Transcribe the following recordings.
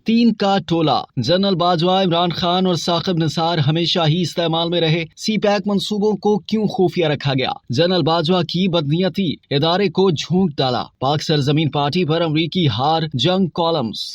तीन का टोला। जनरल बाजवा, इमरान खान और साकिब निसार हमेशा ही इस्तेमाल में रहे। सी पैक मंसूबों को क्यों खुफिया रखा गया? जनरल बाजवा की बदनीयती इदारे को झोंक डाला। पाक सरजमीन पार्टी पर अमरीकी हार। जंग कॉलम्स।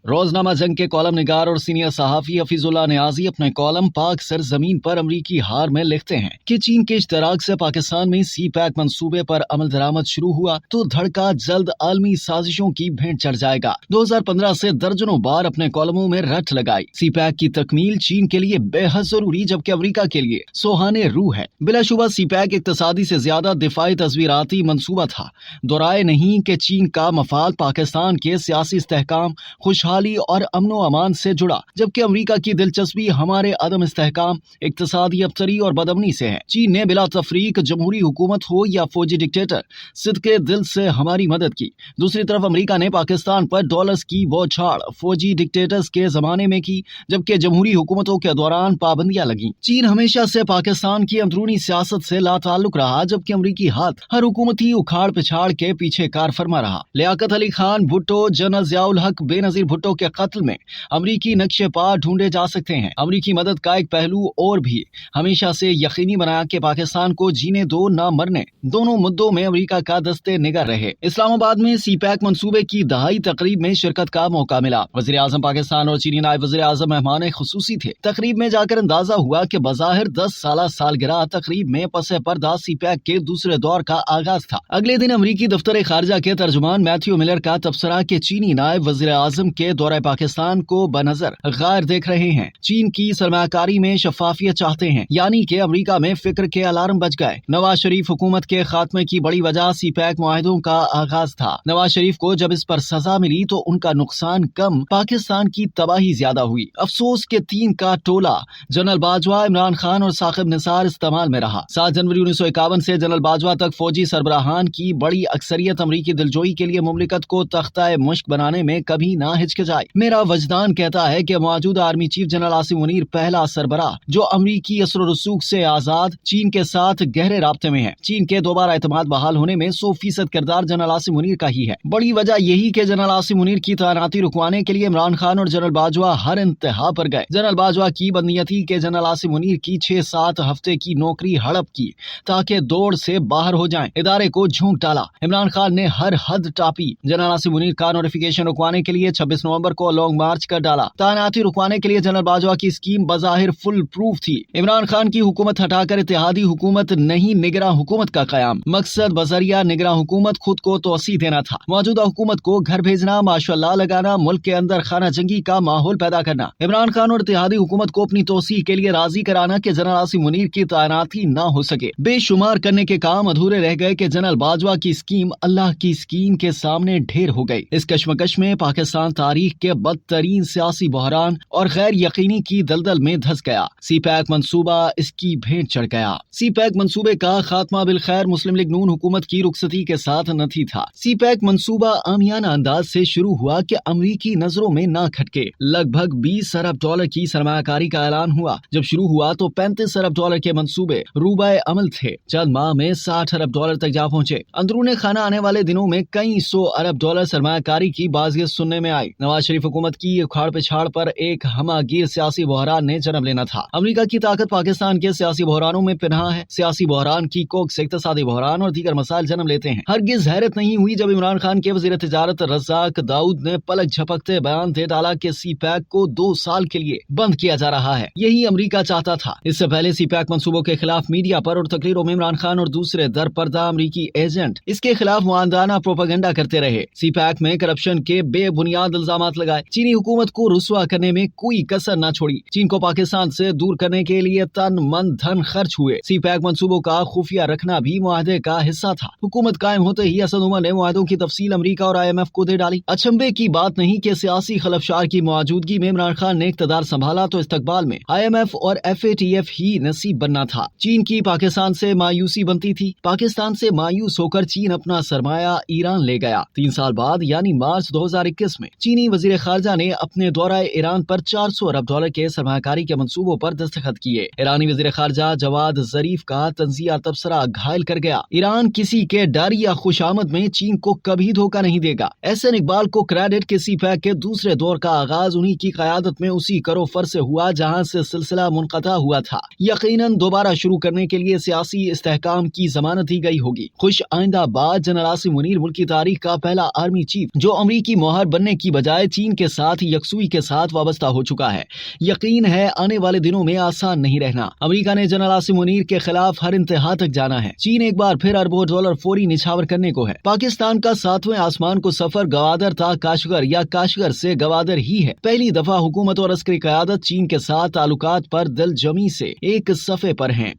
रोजनामा जंग के कॉलम निगार और सीनियर सहाफी हफीजुल्लाह नियाजी अपने कॉलम पाक सरजमीन पर अमरीकी हार में लिखते हैं कि चीन के इश्तराक से पाकिस्तान में सी पैक मंसूबे पर अमल दरामद शुरू हुआ तो धड़का जल्द आलमी साजिशों की भेंट चढ़ जाएगा। 2015 से दर्जनों बार अपने कॉलमों में रट लगाई। सी पैक की तकमील चीन के लिए बेहद जरूरी जबकि अमरीका के लिए सोहाने रूह है। बिलाशुबा सी पैक इक्तसादी से ज्यादा दिफाई तस्वीराती मंसूबा था। दोहराए नहीं कि चीन का मफाद पाकिस्तान के सियासी इस्तेहकाम, खुशहाली और अमनो अमान से जुड़ा, जबकि अमेरिका की दिलचस्पी हमारे अदम इस्तेहकाम, इक्तसादी अबतरी और बदअमनी से है। चीन ने बिला तफरीक जमहूरी हुकूमत हो या फौजी डिक्टेटर सिद्के दिल से हमारी मदद की। दूसरी तरफ अमेरिका ने पाकिस्तान पर डॉलर्स की बौछार फौजी डिक्टेटर्स के जमाने में की, जबकि जमहूरी हुकूमतों के दौरान पाबंदियां लगी। चीन हमेशा से पाकिस्तान की अंदरूनी सियासत से लाताल्लुक रहा, जबकि अमरीकी हाथ हर हुकूमती उखाड़ पिछाड़ के पीछे कार फरमा रहा। लियाकत अली खान भुट्टो, जनरल जियाउल हक, बेनजीर भुट्टो के कत्ल में अमरीकी नक्शे पार ढूंढे जा सकते हैं। अमरीकी मदद का एक पहलू और भी हमेशा से यकीनी बनाया कि पाकिस्तान को जीने दो ना मरने, दोनों मुद्दों में अमरीका का दस्ते निगर रहे। इस्लामाबाद में सी पैक मंसूबे की दहाई तकरीब में शिरकत का मौका मिला। वज़ीर आज़म पाकिस्तान और चीनी नायब वज़ीर आज़म मेहमान खुसूसी थे। तकरीब में जाकर अंदाजा हुआ कि बज़ाहिर 10 साला सालगिरह तकरीब में पसे पर्दा सी पैक के दूसरे दौर का आगाज था। अगले दिन अमरीकी दफ्तर खारजा के तर्जुमान मैथ्यू मिलर का तबसरा के चीनी नायब वज़ीर आज़म के दौरे पाकिस्तान को बनजर गैर देख रहे हैं। चीन की सरमायाकारी में शफाफियत चाहते हैं, यानी कि अमेरिका में फिक्र के अलार्म बज गए। नवाज शरीफ हुकूमत के खात्मे की बड़ी वजह सी पैक मुआहिदों का आगाज था। नवाज शरीफ को जब इस पर सजा मिली तो उनका नुकसान कम, पाकिस्तान की तबाही ज्यादा हुई। अफसोस के तीन का टोला जनरल बाजवा, इमरान खान और साकिब निसार इस्तेमाल में रहा। 7 जनवरी 1951 से जनरल बाजवा तक फौजी सरबराहान की बड़ी अक्सरियत अमरीकी दिलजोई के लिए मुमलिकत को तख्ता मुश्क बनाने में कभी ना हिचकिचाई। मेरा वजदान कहता है कि मौजूदा army chief general Asim Munir पहला सरबराह जो अमरीकी असर रसूख से आजाद चीन के साथ गहरे राब्ते में है। चीन के दोबारा एतमाद बहाल होने में 100% किरदार जनरल आसिम मुनीर का ही है। बड़ी वजह यही कि जनरल आसिम मुनीर की तैनाती रुकवाने के लिए इमरान खान और जनरल बाजवा हर इंतहा पर गए। जनरल बाजवा की बदनीयती के जनरल आसिम मुनीर की 6-7 हफ्ते की नौकरी हड़प की ताकि दौड़ से बाहर हो जाएं। इदारे को झोंक डाला। इमरान खान ने हर हद टापी। जनरल आसिम मुनीर का नोटिफिकेशन रुकवाने के लिए 26 नवंबर को लॉन्ग मार्च कर डाला। तैनाती रुकवाने के लिए जनरल बाजवा की स्कीम बज़ाहिर फुल प्रूफ थी। इमरान खान की हुकूमत हटाकर इत्तेहादी हुकूमत नहीं निगरां हुकूमत का कयाम। मकसद बजरिया निगरां हुकूमत खुद को तोसी देना था। मौजूदा हुकूमत को घर भेजना, माशाअल्लाह लगाना, मुल्क के अंदर खाना जंगी का माहौल पैदा करना, इमरान खान और इत्तेहादी हुकूमत को अपनी तोसी के लिए राजी कराना कि जनरल आसिम मुनीर की तैनाती न हो सके। बेशुमार करने के काम अधूरे रह गए कि जनरल बाजवा की स्कीम अल्लाह की स्कीम के सामने ढेर हो गई। इस कश्मकश में पाकिस्तान तारीख के बदतरीन सियासी बहरान और गैर यकीनी की दलदल में धंस गया। सी पैक मंसूबा इसकी भेंट चढ़ गया। सी पैक मंसूबे का खात्मा बिल खैर मुस्लिम लीग नून हुकूमत की रुखसती के साथ नहीं था। सी पैक मंसूबा आमियाना अंदाज से शुरू हुआ कि अमरीकी नजरों में ना खटके। लगभग 20 अरब डॉलर की सरमायाकारी का ऐलान हुआ। जब शुरू हुआ तो 35 अरब डॉलर के मंसूबे रूबाए अमल थे। चंद माह में 60 अरब डॉलर तक जा पहुंचे। अंदरूने खाना आने वाले दिनों में कई 100 अरब डॉलर सरमायाकारी की बाजियत सुनने में आई। नवाज शरीफ हुकूमत की उखाड़ पिछाड़ पर एक हमागीर सियासी बहरान ने जन्म लेना था। अमेरिका की ताकत पाकिस्तान के सियासी बहरानों में पिन्हा है। सियासी बहरान की कोख से इक्तिसादी बहरान और दीगर मसाइल जन्म लेते हैं। हरगिज हैरत नहीं हुई जब इमरान खान के वजीर तिजारत रज़ाक दाऊद ने पलक झपकते बयान दे डाला कि सी पैक को 2 साल के लिए बंद किया जा रहा है। यही अमेरिका चाहता था। इससे पहले सी पैक मंसूबों के खिलाफ मीडिया पर और तकरीरों में इमरान खान और दूसरे दरपर्दा अमरीकी एजेंट इसके खिलाफ मुआंदाना प्रोपेगेंडा करते रहे। सी पैक में करप्शन के बेबुनियाद इल्जामात लगाए। चीनी हुकूमत को रुसवा करने में कोई कसर न छोड़ी। चीन को पाकिस्तान से दूर करने के लिए तन मन धन खर्च हुए। सी पैक मंसूबों का खुफिया रखना भी मुआहदे का हिस्सा था। हुकूमत कायम होते ही असद उमर ने मुआहदों की तफसील अमेरिका और IMF को दे डाली। अचंभे की बात नहीं कि सियासी खलफशार की मौजूदगी में इमरान खान ने इक़्तिदार संभाला तो इस्तकबाल में IMF और FATF ही नसीब बनना था। चीन की पाकिस्तान से मायूसी बनती थी। पाकिस्तान से मायूस होकर चीन अपना सरमाया ईरान ले गया। 3 साल बाद यानी मार्च 2021 में चीनी چینی وزیر خارجہ نے اپنے دورہ ایران پر $400 ارب کے سرمایہ کاری کے منصوبوں پر دستخط کیے۔ ایرانی وزیر خارجہ جواد ظریف کا تنزیہ تبصرہ گھائل کر گیا۔ ایران کسی کے ڈر یا خوشامد میں چین کو کبھی دھوکہ نہیں دے گا۔ احسن اقبال کو کریڈٹ کہ سی پیک کے دوسرے دور کا آغاز انہی کی قیادت میں اسی کرو فر سے ہوا جہاں سے سلسلہ منقطع ہوا تھا۔ یقیناً دوبارہ شروع کرنے کے لیے سیاسی استحکام کی ضمانت دی گئی ہوگی۔ خوش آئندہ باد جنرل عاصم منیر ملکی تاریخ کا پہلا آرمی چیف جو امریکی مہر بننے کی بجائے چین کے ساتھ یکسوئی کے ساتھ وابستہ ہو چکا ہے۔ یقین ہے آنے والے دنوں میں آسان نہیں رہنا۔ امریکہ نے جنرل عاصم منیر کے خلاف ہر انتہا تک جانا ہے۔ چین ایک بار پھر اربوں ڈالر فوری نچھاور کرنے کو ہے۔ پاکستان کا 7ویں آسمان کو سفر گوادر تا کاشغر یا کاشغر سے گوادر ہی ہے۔ پہلی دفعہ حکومت اور عسکری قیادت چین کے ساتھ تعلقات پر دل جمی سے ایک صفحے پر ہیں۔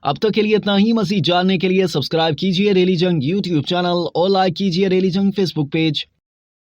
اب تک کے لیے اتنا ہی۔ مزید جاننے کے لیے سبسکرائب کیجیے ڈیلی جنگ یوٹیوب چینل اور لائک کیجیے ڈیلی جنگ فیس بک پیج۔